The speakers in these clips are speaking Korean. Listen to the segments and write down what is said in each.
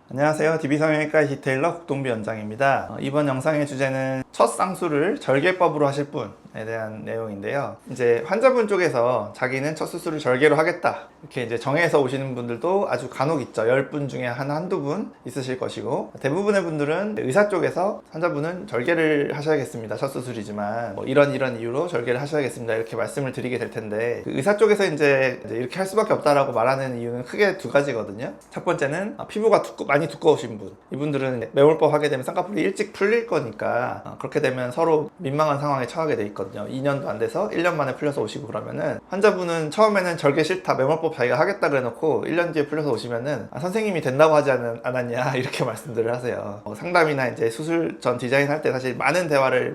안녕하세요. DB성형외과 디테일러 국동비 원장입니다. 이번 영상의 주제는 첫 쌍수를 절개법으로 하실 분에 대한 내용인데요. 이제 환자분 쪽에서 자기는 첫 수술을 절개로 하겠다 이렇게 이제 정해서 오시는 분들도 아주 간혹 있죠. 10분 중에 한두 분 있으실 것이고, 대부분의 분들은 의사 쪽에서 환자분은 절개를 하셔야겠습니다. 첫 수술이지만 이런 이유로 절개를 하셔야겠습니다 이렇게 말씀을 드리게 될 텐데, 그 의사 쪽에서 이제 이렇게 할 수밖에 없다라고 말하는 이유는 크게 두 가지거든요. 첫 번째는 피부가 많이 두꺼우신 분, 이분들은 매몰법 하게 되면 쌍꺼풀이 일찍 풀릴 거니까 그렇게 되면 서로 민망한 상황에 처하게 돼 있거든요. 2년도 안 돼서 1년 만에 풀려서 오시고 그러면은, 환자분은 처음에는 절개 싫다, 매몰법 자기가 하겠다 그래 놓고 1년 뒤에 풀려서 오시면은 선생님이 된다고 하지 않았냐 이렇게 말씀들을 하세요. 상담이나 이제 수술 전 디자인 할 때 사실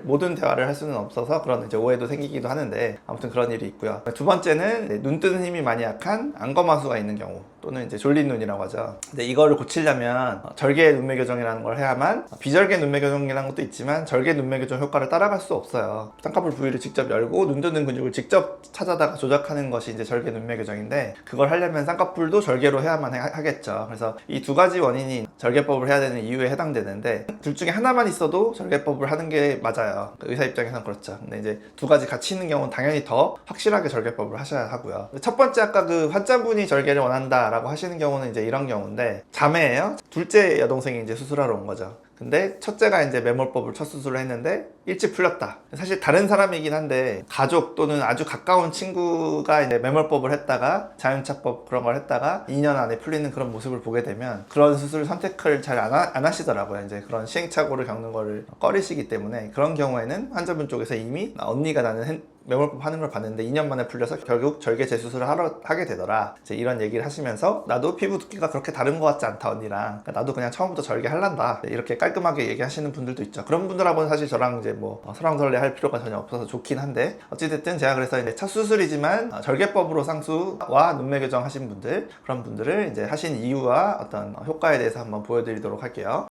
모든 대화를 할 수는 없어서 그런 이제 오해도 생기기도 하는데, 아무튼 그런 일이 있고요. 두 번째는 눈 뜨는 힘이 많이 약한 안검하수가 있는 경우, 또는 이제 졸린 눈이라고 하죠. 근데 이거를 고치려면 절개 눈매 교정이라는 걸 해야만, 비절개 눈매 교정이라는 것도 있지만 절개 눈매 교정 효과를 따라갈 수 없어요. 쌍꺼풀 부위를 직접 열고 눈 뜨는 근육을 직접 찾아다가 조작하는 것이 이제 절개 눈매 교정인데, 그걸 하려면 쌍꺼풀도 절개로 해야만 하겠죠. 그래서 이 두 가지 원인이 절개법을 해야 되는 이유에 해당되는데, 둘 중에 하나만 있어도 절개법을 하는 게 맞아요. 의사 입장에서는 그렇죠. 근데 이제 두 가지 같이 있는 경우는 당연히 더 확실하게 절개법을 하셔야 하고요. 첫 번째, 아까 그 환자분이 절개를 원한다 라고 하시는 경우는 이제 이런 경우인데, 자매예요. 둘째 여동생이 이제 수술하러 온 거죠. 근데 첫째가 이제 매몰법을 첫 수술을 했는데 일찍 풀렸다. 사실 다른 사람이긴 한데, 가족 또는 아주 가까운 친구가 이제 매몰법을 했다가 자연차법 그런 걸 했다가 2년 안에 풀리는 그런 모습을 보게 되면 그런 수술 선택을 잘 안 하시더라고요. 이제 그런 시행착오를 겪는 거를 꺼리시기 때문에, 그런 경우에는 환자분 쪽에서 이미 언니가 나는 매몰법 하는 걸 봤는데 2년 만에 풀려서 결국 절개 재수술을 하게 되더라, 이제 이런 얘기를 하시면서, 나도 피부 두께가 그렇게 다른 것 같지 않다 언니랑, 그러니까 나도 그냥 처음부터 절개 할란다 이렇게 깔끔하게 얘기하시는 분들도 있죠. 그런 분들하고는 사실 저랑 이제 설왕설래 할 필요가 전혀 없어서 좋긴 한데, 어찌됐든 제가 그래서 이제 첫 수술이지만 절개법으로 쌍수와 눈매 교정 하신 분들, 그런 분들을 이제 하신 이유와 어떤 효과에 대해서 한번 보여드리도록 할게요.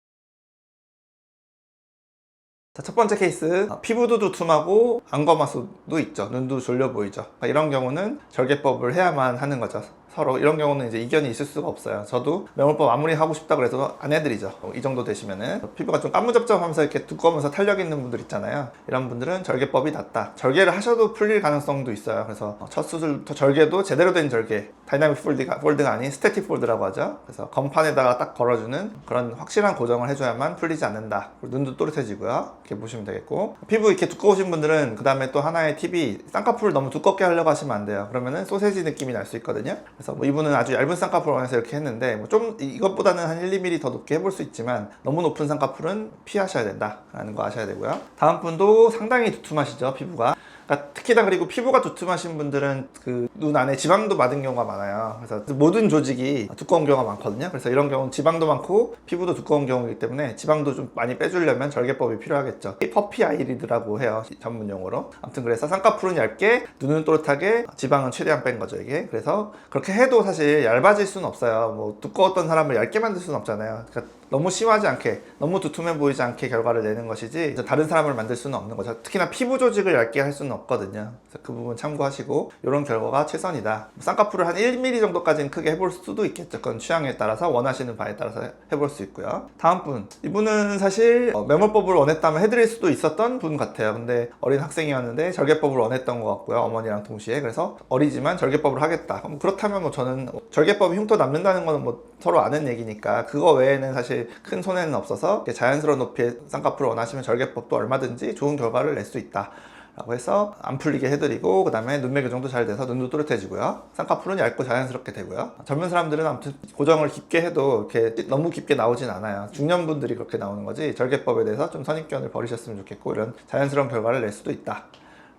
자, 첫 번째 케이스, 피부도 두툼하고 안검하수도 있죠. 눈도 졸려 보이죠. 이런 경우는 절개법을 해야만 하는 거죠. 서로 이런 경우는 이제 이견이 있을 수가 없어요. 저도 매몰법 아무리 하고 싶다 그래서 안 해드리죠. 이 정도 되시면은 피부가 좀 까무잡잡하면서 이렇게 두꺼우면서 탄력 있는 분들 있잖아요. 이런 분들은 절개법이 낫다. 절개를 하셔도 풀릴 가능성도 있어요. 그래서 첫 수술 절개도 제대로 된 절개, 다이나믹 폴드가 아닌 스태틱 폴드라고 하죠. 그래서 건판에다가 딱 걸어주는 그런 확실한 고정을 해줘야만 풀리지 않는다. 눈도 또렷해지고요. 이렇게 보시면 되겠고, 피부 이렇게 두꺼우신 분들은 그 다음에 또 하나의 팁이, 쌍꺼풀을 너무 두껍게 하려고 하시면 안 돼요. 그러면은 소세지 느낌이 날 수 있거든요. 그래서 이분은 아주 얇은 쌍꺼풀 원해서 이렇게 했는데, 좀 이것보다는 한 1, 2mm 더 높게 해볼 수 있지만, 너무 높은 쌍꺼풀은 피하셔야 된다라는 거 아셔야 되고요. 다음 분도 상당히 두툼하시죠, 피부가. 그러니까 특히나, 그리고 피부가 두툼하신 분들은 그 눈 안에 지방도 많은 경우가 많아요. 그래서 모든 조직이 두꺼운 경우가 많거든요. 그래서 이런 경우는 지방도 많고 피부도 두꺼운 경우이기 때문에 지방도 좀 많이 빼주려면 절개법이 필요하겠죠. 퍼피 아이리드라고 해요, 전문 용어로. 아무튼 그래서 쌍꺼풀은 얇게, 눈은 또렷하게, 지방은 최대한 뺀 거죠, 이게. 그래서 그렇게 해도 사실 얇아질 수는 없어요. 두꺼웠던 사람을 얇게 만들 수는 없잖아요. 그러니까 너무 심하지 않게, 너무 두툼해 보이지 않게 결과를 내는 것이지, 다른 사람을 만들 수는 없는 거죠. 특히나 피부 조직을 얇게 할 수는 없거든요. 그래서 그 부분 참고하시고, 이런 결과가 최선이다. 쌍꺼풀을 한 1mm 정도까지는 크게 해볼 수도 있겠죠. 그건 취향에 따라서, 원하시는 바에 따라서 해볼 수 있고요. 다음 분, 이분은 사실 매몰법을 원했다면 해드릴 수도 있었던 분 같아요. 근데 어린 학생이었는데 절개법을 원했던 것 같고요, 어머니랑 동시에. 그래서 어리지만 절개법을 하겠다. 그렇다면 저는 절개법이 흉터 남는다는 거는 서로 아는 얘기니까, 그거 외에는 사실 큰 손해는 없어서 자연스러운 높이의 쌍꺼풀을 원하시면 절개법도 얼마든지 좋은 결과를 낼 수 있다 라고 해서 안 풀리게 해드리고, 그 다음에 눈매 교정도 잘 돼서 눈도 또렷해지고요. 쌍꺼풀은 얇고 자연스럽게 되고요. 젊은 사람들은 아무튼 고정을 깊게 해도 이렇게 너무 깊게 나오진 않아요. 중년분들이 그렇게 나오는 거지, 절개법에 대해서 좀 선입견을 버리셨으면 좋겠고, 이런 자연스러운 결과를 낼 수도 있다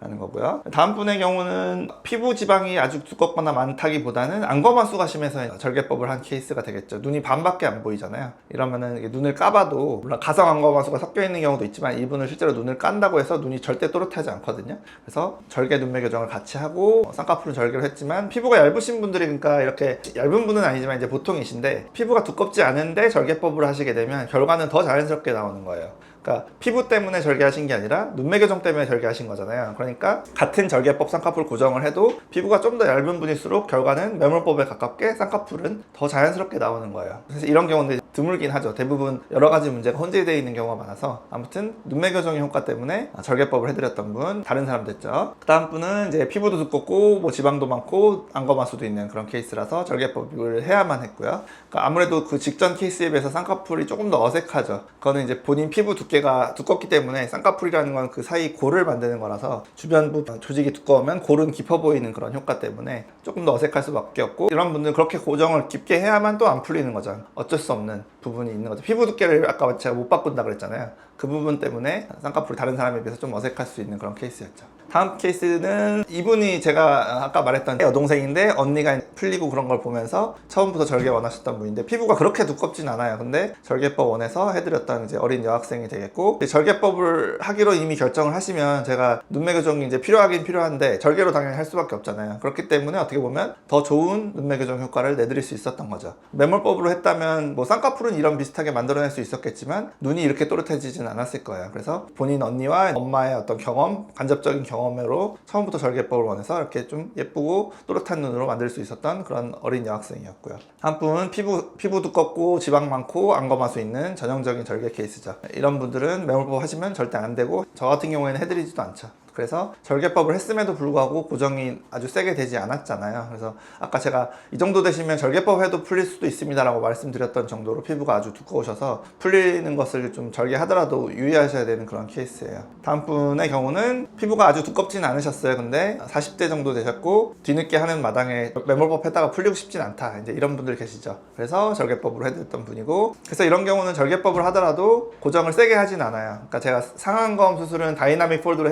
라는 거고요. 다음 분의 경우는 피부 지방이 아주 두껍거나 많다기보다는 안검하수가 심해서 절개법을 한 케이스가 되겠죠. 눈이 반밖에 안 보이잖아요. 이러면은 눈을 까봐도, 물론 가성 안검하수가 섞여 있는 경우도 있지만, 이분은 실제로 눈을 깐다고 해서 눈이 절대 또렷하지 않거든요. 그래서 절개 눈매 교정을 같이 하고, 쌍꺼풀은 절개로 했지만, 피부가 얇으신 분들이, 그러니까 이렇게 얇은 분은 아니지만 이제 보통이신데, 피부가 두껍지 않은데 절개법을 하시게 되면 결과는 더 자연스럽게 나오는 거예요. 그러니까 피부 때문에 절개하신 게 아니라 눈매교정 때문에 절개하신 거잖아요. 그러니까 같은 절개법 쌍꺼풀 고정을 해도 피부가 좀 더 얇은 분일수록 결과는 매몰법에 가깝게 쌍꺼풀은 더 자연스럽게 나오는 거예요. 그래서 이런 경우는 드물긴 하죠. 대부분 여러 가지 문제가 혼재되어 있는 경우가 많아서 아무튼 눈매교정의 효과 때문에 절개법을 해드렸던 분 다른 사람 됐죠. 그 다음 분은 이제 피부도 두껍고 뭐 지방도 많고 안검하수도 있는 그런 케이스라서 절개법을 해야만 했고요. 그러니까 아무래도 그 직전 케이스에 비해서 쌍꺼풀이 조금 더 어색하죠. 그거는 이제 본인 피부 두께가 두껍기 때문에 쌍꺼풀이라는 건 그 사이 골을 만드는 거라서 주변부 조직이 두꺼우면 골은 깊어 보이는 그런 효과 때문에 조금 더 어색할 수밖에 없고, 이런 분들은 그렇게 고정을 깊게 해야만 또 안 풀리는 거죠. 어쩔 수 없는 부분이 있는 거죠. 피부 두께를 아까 제가 못 바꾼다 그랬잖아요. 그 부분 때문에 쌍꺼풀이 다른 사람에 비해서 좀 어색할 수 있는 그런 케이스였죠. 다음 케이스는 이분이 제가 아까 말했던 여동생인데 언니가 풀리고 그런 걸 보면서 처음부터 절개 원하셨던 분인데 피부가 그렇게 두껍진 않아요. 근데 절개법 원해서 해드렸던 이제 어린 여학생이 되겠고, 절개법을 하기로 이미 결정을 하시면 제가 눈매교정이 이제 필요하긴 필요한데 절개로 당연히 할 수밖에 없잖아요. 그렇기 때문에 어떻게 보면 더 좋은 눈매교정 효과를 내드릴 수 있었던 거죠. 매몰법으로 했다면 뭐 쌍꺼풀은 이런 비슷하게 만들어낼 수 있었겠지만 눈이 이렇게 또렷해지진 않았을 거예요. 그래서 본인 언니와 엄마의 어떤 경험, 간접적인 경험으로 처음부터 절개법을 원해서 이렇게 좀 예쁘고 또렷한 눈으로 만들 수 있었던 그런 어린 여학생이었고요. 한 분은 피부 두껍고 지방 많고 안검하수 있는 전형적인 절개 케이스죠. 이런 분들은 매몰법 하시면 절대 안 되고 저 같은 경우에는 해드리지도 않죠. 그래서 절개법을 했음에도 불구하고 고정이 아주 세게 되지 않았잖아요. 그래서 아까 제가 이 정도 되시면 절개법 해도 풀릴 수도 있습니다 라고 말씀드렸던 정도로 피부가 아주 두꺼우셔서 풀리는 것을 좀 절개하더라도 유의하셔야 되는 그런 케이스예요. 다음 분의 경우는 피부가 아주 두껍진 않으셨어요. 근데 40대 정도 되셨고 뒤늦게 하는 마당에 매몰법 했다가 풀리고 싶진 않다, 이제 이런 분들 계시죠. 그래서 절개법으로 해드렸던 분이고, 그래서 이런 경우는 절개법을 하더라도 고정을 세게 하진 않아요. 그러니까 제가 상안검 수술은 다이나믹 폴드로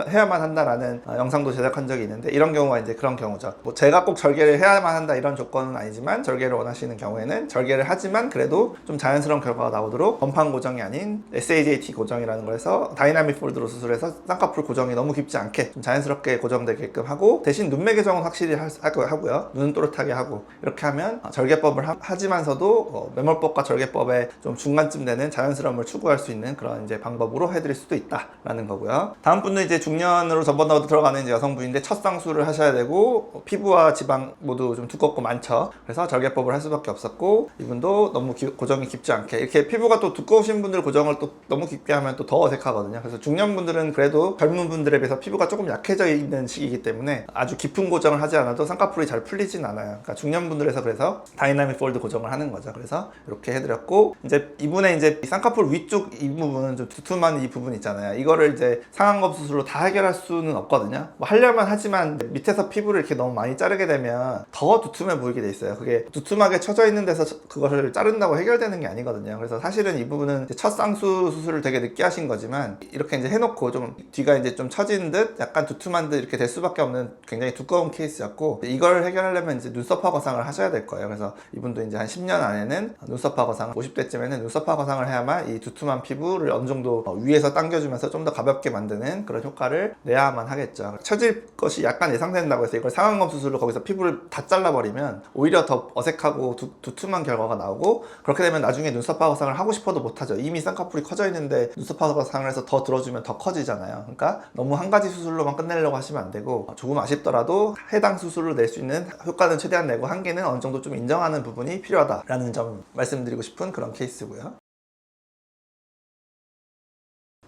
해야만 한다라는 영상도 제작한 적이 있는데, 이런 경우가 이제 그런 경우죠. 뭐 제가 꼭 절개를 해야만 한다 이런 조건은 아니지만 절개를 원하시는 경우에는 절개를 하지만 그래도 좀 자연스러운 결과가 나오도록 건판 고정이 아닌 SAJT 고정이라는 걸 해서 다이나믹 폴드로 수술해서 쌍꺼풀 고정이 너무 깊지 않게 좀 자연스럽게 고정되게끔 하고, 대신 눈매 교정은 확실히 하고요. 눈은 또렷하게 하고, 이렇게 하면 절개법을 하지만서도 매몰법과 절개법의 좀 중간쯤 되는 자연스러움을 추구할 수 있는 그런 이제 방법으로 해드릴 수도 있다라는 거고요. 다음 분은 이제 중년으로 전번으로 들어가는 이제 여성분인데 첫 쌍수를 하셔야 되고 피부와 지방 모두 좀 두껍고 많죠. 그래서 절개법을 할 수밖에 없었고, 이분도 너무 고정이 깊지 않게, 이렇게 피부가 또 두꺼우신 분들 고정을 또 너무 깊게 하면 또 더 어색하거든요. 그래서 중년분들은 그래도 젊은 분들에 비해서 피부가 조금 약해져 있는 시기이기 때문에 아주 깊은 고정을 하지 않아도 쌍꺼풀이 잘 풀리진 않아요. 그러니까 중년분들에서 그래서 다이나믹 폴드 고정을 하는 거죠. 그래서 이렇게 해드렸고, 이제 이분의 이제 쌍꺼풀 위쪽 이 부분은 좀 두툼한 이 부분 있잖아요. 이거를 이제 상안검 수술로 다 해결할 수는 없거든요. 뭐 하려면 하지만 밑에서 피부를 이렇게 너무 많이 자르게 되면 더 두툼해 보이게 돼 있어요. 그게 두툼하게 쳐져 있는 데서 그거를 자른다고 해결되는 게 아니거든요. 그래서 사실은 이 부분은 첫 쌍수 수술을 되게 늦게 하신 거지만 이렇게 이제 해놓고 좀 뒤가 이제 좀 처진 듯 약간 두툼한 듯 이렇게 될 수밖에 없는 굉장히 두꺼운 케이스였고, 이걸 해결하려면 이제 눈썹화 거상을 하셔야 될 거예요. 그래서 이분도 이제 한 10년 안에는 눈썹화 거상, 50대쯤에는 눈썹화 거상을 해야만 이 두툼한 피부를 어느 정도 위에서 당겨주면서 좀 더 가볍게 만드는 그런 효과를 내야만 하겠죠. 처질 것이 약간 예상된다고 해서 이걸 상안검 수술로 거기서 피부를 다 잘라버리면 오히려 더 어색하고 두툼한 결과가 나오고, 그렇게 되면 나중에 눈썹화 거상을 하고 싶어도 못하죠. 이미 쌍꺼풀이 커져 있는데 눈썹화 거상을 해서 더 들어주면 더 커지잖아요. 그러니까 너무 한 가지 수술로만 끝내려고 하시면 안 되고, 조금 아쉽더라도 해당 수술로 낼 수 있는 효과는 최대한 내고 한계는 어느 정도 좀 인정하는 부분이 필요하다라는 점 말씀드리고 싶은 그런 케이스고요.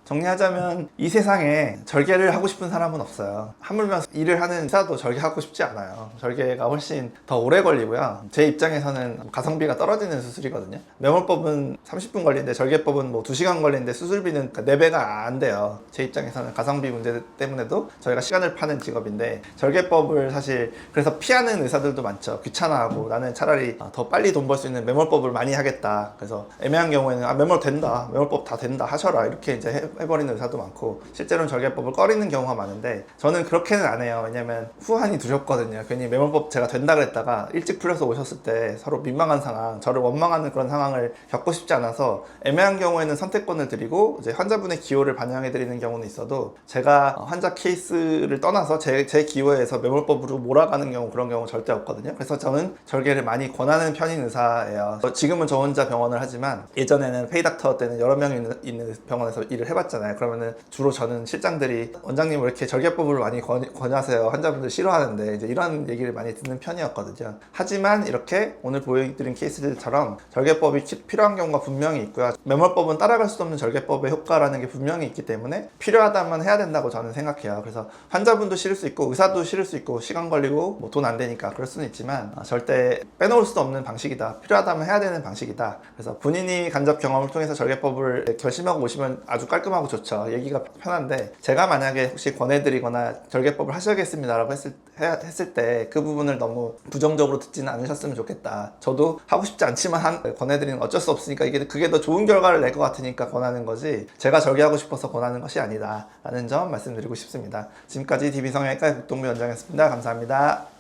정리하자면 이 세상에 절개를 하고 싶은 사람은 없어요. 하물며 일을 하는 의사도 절개하고 싶지 않아요. 절개가 훨씬 더 오래 걸리고요. 제 입장에서는 가성비가 떨어지는 수술이거든요. 매몰법은 30분 걸리는데 절개법은 뭐 2시간 걸리는데 수술비는 4배가 안 돼요. 제 입장에서는 가성비 문제 때문에도 저희가 시간을 파는 직업인데, 절개법을 사실 그래서 피하는 의사들도 많죠. 귀찮아하고 나는 차라리 더 빨리 돈 벌 수 있는 매몰법을 많이 하겠다. 그래서 애매한 경우에는 매몰 된다, 매몰법 다 된다, 하셔라, 이렇게 이제 해버리는 의사도 많고 실제로는 절개법을 꺼리는 경우가 많은데 저는 그렇게는 안 해요. 왜냐면 후환이 두렵거든요. 괜히 매몰법 제가 된다 그랬다가 일찍 풀려서 오셨을 때 서로 민망한 상황, 저를 원망하는 그런 상황을 겪고 싶지 않아서 애매한 경우에는 선택권을 드리고 이제 환자분의 기호를 반영해 드리는 경우는 있어도 제가 환자 케이스를 떠나서 제 기호에서 매몰법으로 몰아가는 경우, 그런 경우 절대 없거든요. 그래서 저는 절개를 많이 권하는 편인 의사예요. 지금은 저 혼자 병원을 하지만 예전에는 페이닥터 때는 여러 명이 있는 병원에서 일을 해봤잖아요. 그러면은 주로 저는 실장들이 원장님 왜 이렇게 절개법을 많이 권하세요? 환자분들 싫어하는데 이제 이런 얘기를 많이 듣는 편이었거든요. 하지만 이렇게 오늘 보여드린 케이스들처럼 절개법이 필요한 경우가 분명히 있고요. 매몰법은 따라갈 수 없는 절개법의 효과라는 게 분명히 있기 때문에 필요하다면 해야 된다고 저는 생각해요. 그래서 환자분도 싫을 수 있고 의사도 싫을 수 있고 시간 걸리고 뭐 돈 안 되니까 그럴 수는 있지만 절대 빼놓을 수 없는 방식이다. 필요하다면 해야 되는 방식이다. 그래서 본인이 간접 경험을 통해서 절개법을 결심하고 오시면 아주 깔끔하고 좋죠. 얘기가 편한데 제가 만약에 혹시 권해드리거나 절개법을 하셔야겠습니다라고 했을 때 그 부분을 너무 부정적으로 듣지는 않으셨으면 좋겠다. 저도 하고 싶지 않지만 권해드리는 어쩔 수 없으니까 그게 더 좋은 결과를 낼 것 같으니까 권하는 거지 제가 절개하고 싶어서 권하는 것이 아니다 라는 점 말씀드리고 싶습니다. 지금까지 DB성형외과 국동부 원장이었습니다. 감사합니다.